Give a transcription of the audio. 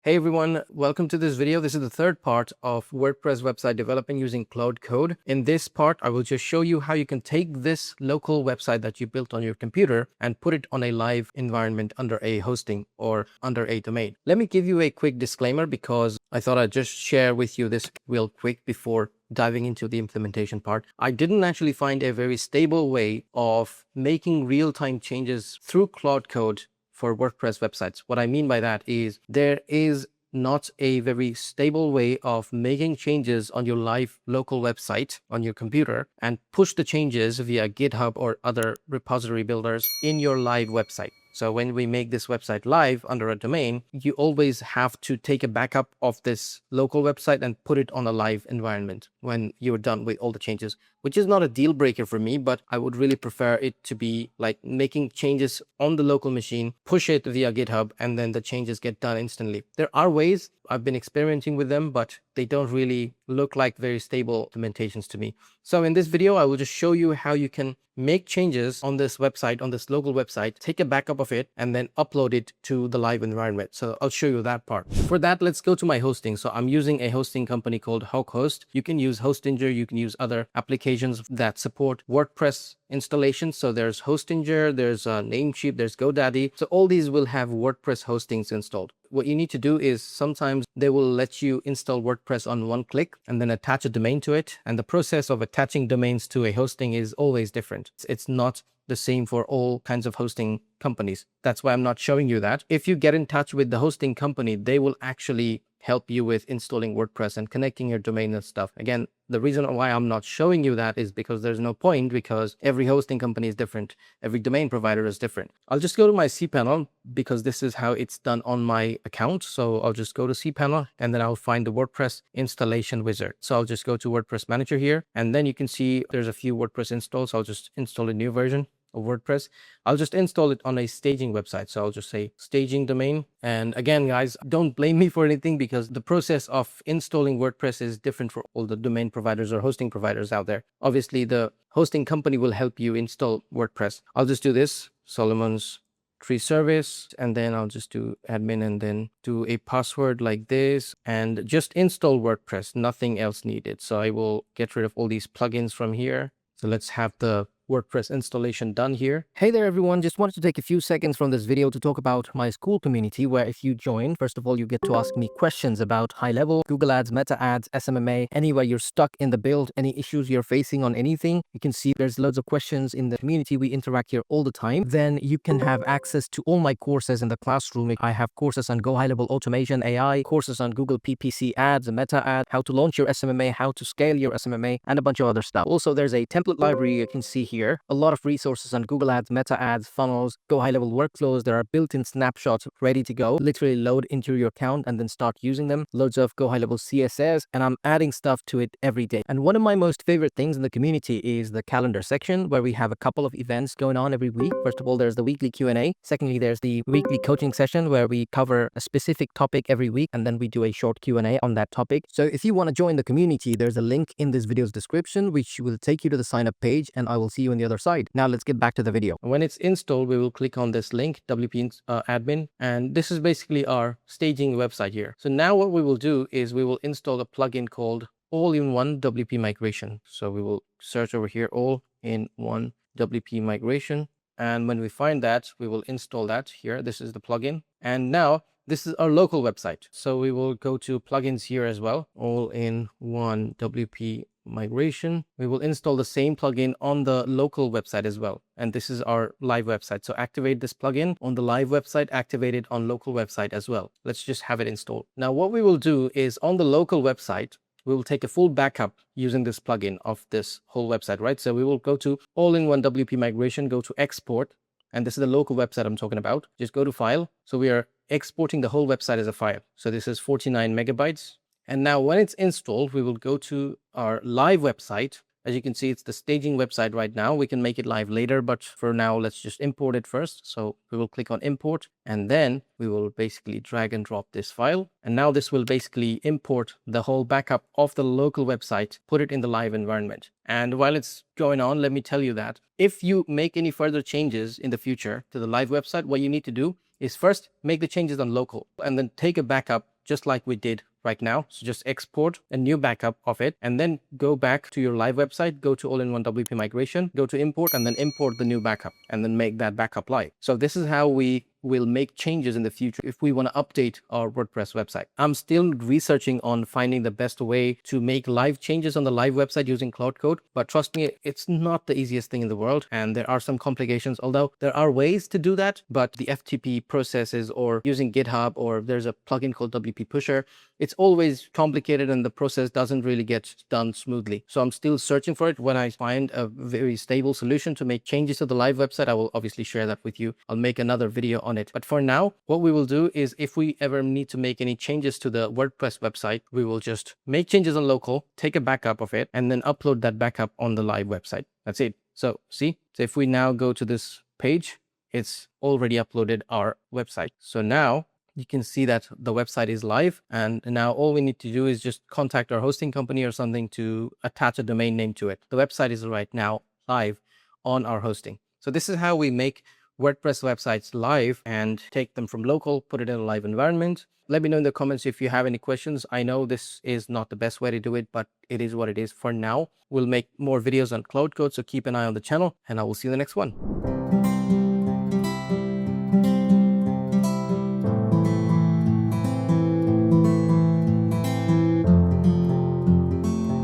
Hey everyone, welcome to this video. This is the third part of WordPress website developing using Claude code. In this part, I will just show you how you can take this local website that you built on your computer and put it on a live environment under a hosting or under a domain. Let me give you a quick disclaimer because I thought I'd just share with you this real quick before diving into the implementation part. I didn't actually find a very stable way of making real-time changes through Claude code for WordPress websites. What I mean by that is there is not a very stable way of making changes on your live local website on your computer and push the changes via GitHub or other repository builders in your live website. So when we make this website live under a domain, you always have to take a backup of this local website and put it on a live environment when you're done with all the changes, which is not a deal breaker for me, but I would really prefer it to be like making changes on the local machine, push it via GitHub, and then the changes get done instantly. There are ways, I've been experimenting with them, but they don't really look like very stable implementations to me. So in this video, I will just show you how you can make changes on this website, on this local website, take a backup of it, and then upload it to the live environment. So I'll show you that part. For that, let's go to my hosting. So I'm using a hosting company called Host. You can use Hostinger, you can use other applications that support WordPress installations. So there's Hostinger, there's Namecheap, there's GoDaddy. So all these will have WordPress hostings installed. What you need to do is sometimes they will let you install WordPress on one click and then attach a domain to it. And the process of attaching domains to a hosting is always different. It's not the same for all kinds of hosting companies. That's why I'm not showing you that. If you get in touch with the hosting company, they will actually help you with installing WordPress and connecting your domain and stuff. Again, the reason why I'm not showing you that is because there's no point, because every hosting company is different. Every domain provider is different. I'll just go to my cPanel because this is how it's done on my account. So I'll just go to cPanel and then I'll find the WordPress installation wizard. So I'll just go to WordPress Manager here, and then you can see there's a few WordPress installs. I'll just install a new version of WordPress. I'll just install it on a staging website. So I'll just say staging domain. And again, guys, don't blame me for anything because the process of installing WordPress is different for all the domain providers or hosting providers out there. Obviously, the hosting company will help you install WordPress. I'll just do this, Solomon's Tree Service, and then I'll just do admin and then do a password like this and just install WordPress, nothing else needed. So I will get rid of all these plugins from here. So let's have the WordPress installation done here. Hey there everyone, just wanted to take a few seconds from this video to talk about my school community, where if you join, first of all, you get to ask me questions about high level, Google Ads, Meta Ads, SMMA, anywhere you're stuck in the build, any issues you're facing on anything. You can see there's loads of questions in the community. We interact here all the time. Then you can have access to all my courses in the classroom. I have courses on GoHighLevel automation, AI, courses on Google PPC ads, Meta Ads, how to launch your SMMA, how to scale your SMMA, and a bunch of other stuff. Also, there's a template library you can see here. A lot of resources on Google Ads, Meta Ads, funnels, GoHighLevel workflows. There are built-in snapshots ready to go. Literally load into your account and then start using them. Loads of GoHighLevel CSS, and I'm adding stuff to it every day. And one of my most favorite things in the community is the calendar section, where we have a couple of events going on every week. First of all, there's the weekly Q&A. Secondly, there's the weekly coaching session where we cover a specific topic every week, and then we do a short Q&A on that topic. So if you want to join the community, there's a link in this video's description, which will take you to the sign up page, and I will see you on the other side. Now let's get back to the video. When it's installed, we will click on this link, WP admin, and this is basically our staging website here. So now what we will do is we will install a plugin called All-in-One WP Migration. So we will search over here, All-in-One WP Migration. And when we find that, we will install that here. This is the plugin. And now this is our local website. So we will go to plugins here as well, All-in-One WP Migration. We will install the same plugin on the local website as well. And this is our live website. So activate this plugin on the live website, activate it on local website as well. Let's just have it installed. Now what we will do is on the local website, we will take a full backup using this plugin of this whole website, right? So we will go to All-in-One WP Migration, go to export. And this is the local website I'm talking about. Just go to file. So we are exporting the whole website as a file. So this is 49 megabytes. And now when it's installed, we will go to our live website. As you can see, it's the staging website right now. We can make it live later, but for now, let's just import it first. So we will click on import, and then we will basically drag and drop this file. And now this will basically import the whole backup of the local website, put it in the live environment. And while it's going on, let me tell you that if you make any further changes in the future to the live website, what you need to do is first make the changes on local and then take a backup just like we did right now. So just export a new backup of it and then go back to your live website, go to all-in-one WP migration, go to import and then import the new backup and then make that backup live. So this is how we will make changes in the future if we want to update our WordPress website. I'm still researching on finding the best way to make live changes on the live website using Claude Code, but trust me, it's not the easiest thing in the world and there are some complications, although there are ways to do that, but the FTP processes or using GitHub or there's a plugin called WP Pusher, it's always complicated and the process doesn't really get done smoothly. So I'm still searching for it. When I find a very stable solution to make changes to the live website, I will obviously share that with you. I'll make another video on it. But for now, what we will do is if we ever need to make any changes to the WordPress website, we will just make changes on local, take a backup of it, and then upload that backup on the live website. That's it. So see, so if we now go to this page, it's already uploaded our website. So now you can see that the website is live. And now all we need to do is just contact our hosting company or something to attach a domain name to it. The website is right now live on our hosting. So this is how we make WordPress websites live and take them from local, put it in a live environment. Let me know in the comments if you have any questions. I know this is not the best way to do it, but it is what it is for now. We'll make more videos on Claude Code, so keep an eye on the channel and I will see you in the next one.